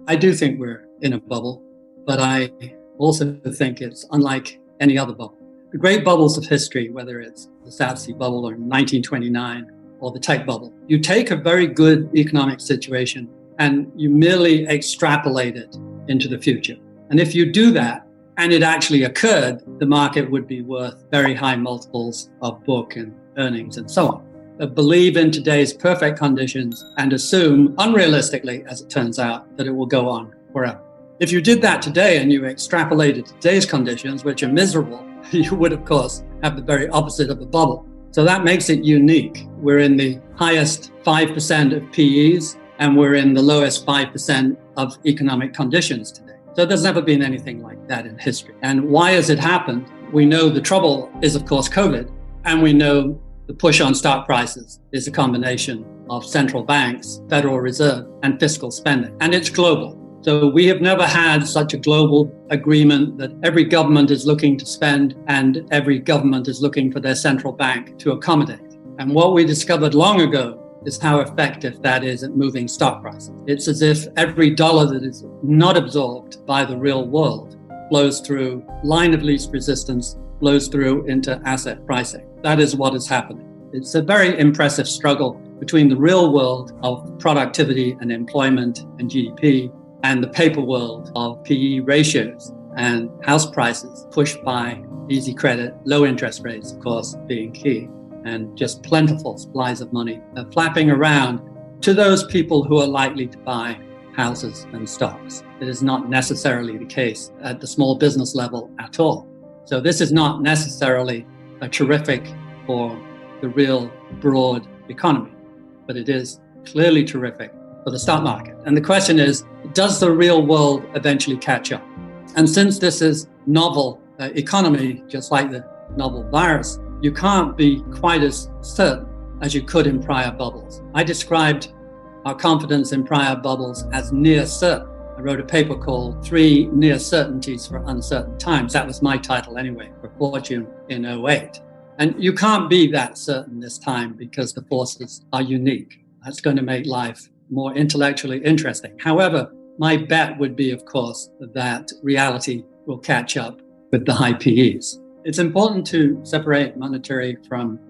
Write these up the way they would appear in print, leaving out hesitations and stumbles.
I do think we're in a bubble, but I also think it's unlike any other bubble. The great bubbles of history, whether it's the South Sea bubble or 1929 or the tech bubble, you take a very good economic situation and you merely extrapolate it into the future. And if you do that, and it actually occurred, the market would be worth very high multiples of book and earnings and so on. But believe in today's perfect conditions and assume, unrealistically, as it turns out, that it will go on forever. If you did that today and you extrapolated today's conditions, which are miserable, you would, of course, have the very opposite of a bubble. So that makes it unique. We're in the highest 5% of PEs, and we're in the lowest 5% of economic conditions today. So there's never been anything like that in history. And why has it happened? We know the trouble is, of course, COVID, and we know the push on stock prices is a combination of central banks, Federal Reserve, and fiscal spending. And it's global. So we have never had such a global agreement that every government is looking to spend and every government is looking for their central bank to accommodate. And what we discovered long ago is how effective that is at moving stock prices. It's as if every dollar that is not absorbed by the real world flows through line of least resistance, flows through into asset pricing. That is what is happening. It's a very impressive struggle between the real world of productivity and employment and GDP and the paper world of PE ratios and house prices pushed by easy credit, low interest rates, of course, being key, and just plentiful supplies of money flapping around to those people who are likely to buy houses and stocks. It is not necessarily the case at the small business level at all. So this is not necessarily a terrific for the real broad economy, but it is clearly terrific for the stock market. And the question is, does the real world eventually catch up? And since this is novel economy, just like the novel virus, you can't be quite as certain as you could in prior bubbles. I described our confidence in prior bubbles as near certain. I wrote a paper called 3 Near Certainties for Uncertain Times. That was my title anyway, for Fortune in 2008. And you can't be that certain this time because the forces are unique. That's going to make life more intellectually interesting. However, my bet would be, of course, that reality will catch up with the high PEs. It's important to separate monetary from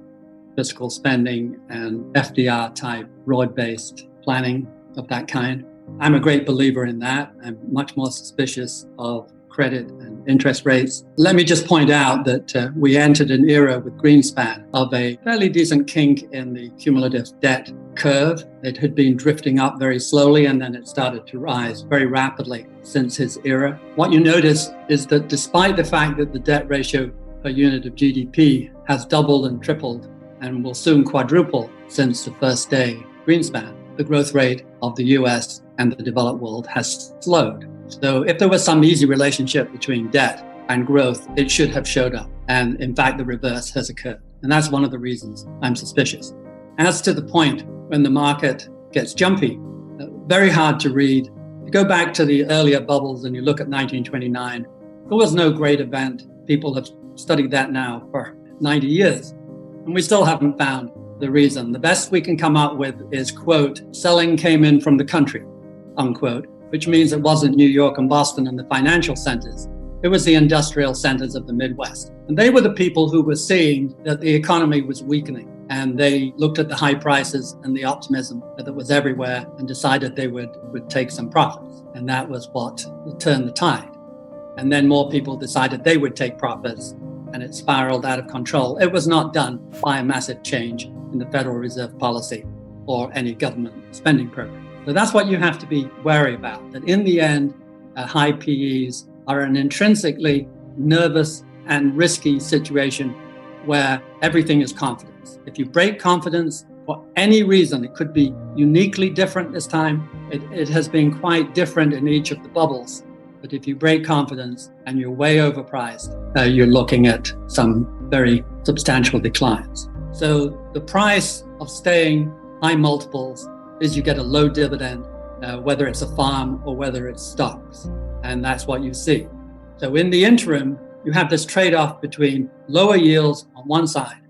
fiscal spending and FDR type broad-based planning of that kind. I'm a great believer in that. I'm much more suspicious of credit and interest rates. Let me just point out that we entered an era with Greenspan of a fairly decent kink in the cumulative debt curve. It had been drifting up very slowly and then it started to rise very rapidly since his era. What you notice is that despite the fact that the debt ratio per unit of GDP has doubled and tripled and will soon quadruple since the first day Greenspan, the growth rate of the US and the developed world has slowed. So if there was some easy relationship between debt and growth, it should have showed up. And in fact, the reverse has occurred. And that's one of the reasons I'm suspicious. As to the point when the market gets jumpy, very hard to read. You go back to the earlier bubbles and you look at 1929, there was no great event. People have studied that now for 90 years. And we still haven't found the reason. The best we can come up with is, quote, selling came in from the country, unquote, which means it wasn't New York and Boston and the financial centers. It was the industrial centers of the Midwest. And they were the people who were seeing that the economy was weakening. And they looked at the high prices and the optimism that was everywhere and decided they would take some profits. And that was what turned the tide. And then more people decided they would take profits and it spiraled out of control. It was not done by a massive change in the Federal Reserve policy or any government spending program. So that's what you have to be wary about, that in the end, high PEs are an intrinsically nervous and risky situation where everything is confidence. If you break confidence for any reason, it could be uniquely different this time. It has been quite different in each of the bubbles. But if you break confidence and you're way overpriced, you're looking at some very substantial declines. So the price of staying high multiples is you get a low dividend, whether it's a farm or whether it's stocks. And that's what you see. So in the interim, you have this trade-off between lower yields on one side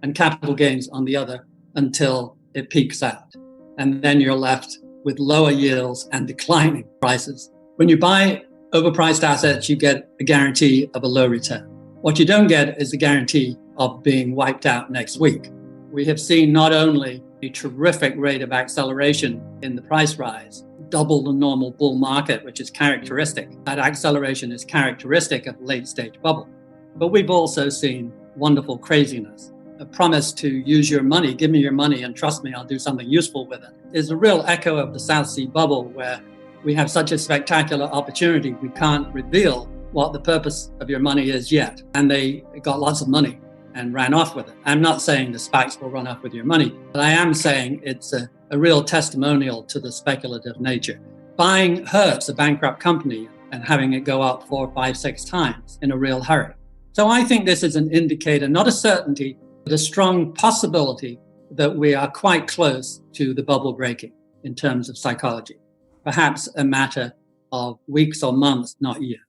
and capital gains on the other until it peaks out. And then you're left with lower yields and declining prices. When you buy overpriced assets, you get a guarantee of a low return. What you don't get is a guarantee of being wiped out next week. We have seen not only a terrific rate of acceleration in the price rise, double the normal bull market, which is characteristic. That acceleration is characteristic of late stage bubble. But we've also seen wonderful craziness. A promise to use your money, give me your money and trust me, I'll do something useful with it, is a real echo of the South Sea bubble, where we have such a spectacular opportunity, we can't reveal what the purpose of your money is yet. And they got lots of money and ran off with it. I'm not saying the SPACs will run off with your money, but I am saying it's a real testimonial to the speculative nature. Buying hurts a bankrupt company and having it go up 4, 5, 6 times in a real hurry. So I think this is an indicator, not a certainty, but a strong possibility that we are quite close to the bubble breaking in terms of psychology. Perhaps a matter of weeks or months, not years.